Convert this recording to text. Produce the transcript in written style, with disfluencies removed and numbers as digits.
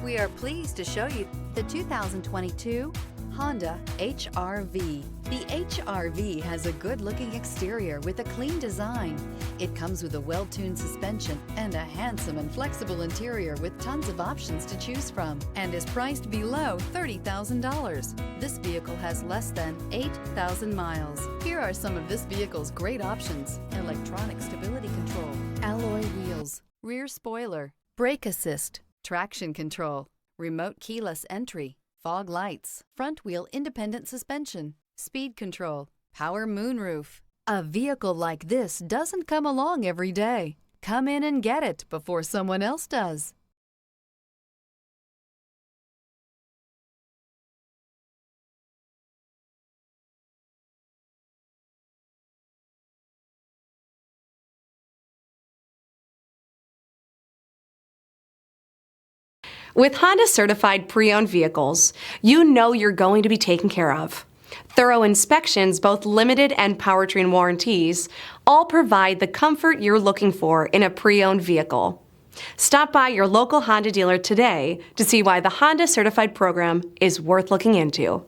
We are pleased to show you the 2022 Honda HR-V. The HR-V has a good-looking exterior with a clean design. It comes with a well-tuned suspension and a handsome and flexible interior with tons of options to choose from and is priced below $30,000. This vehicle has less than 8,000 miles. Here are some of this vehicle's great options: electronic stability control, alloy wheels, rear spoiler, brake assist, traction control, remote keyless entry, fog lights, front wheel independent suspension, speed control, power moonroof. A vehicle like this doesn't come along every day. Come in and get it before someone else does. With Honda Certified Pre-Owned Vehicles, you know you're going to be taken care of. Thorough inspections, both limited and powertrain warranties, all provide the comfort you're looking for in a pre-owned vehicle. Stop by your local Honda dealer today to see why the Honda Certified program is worth looking into.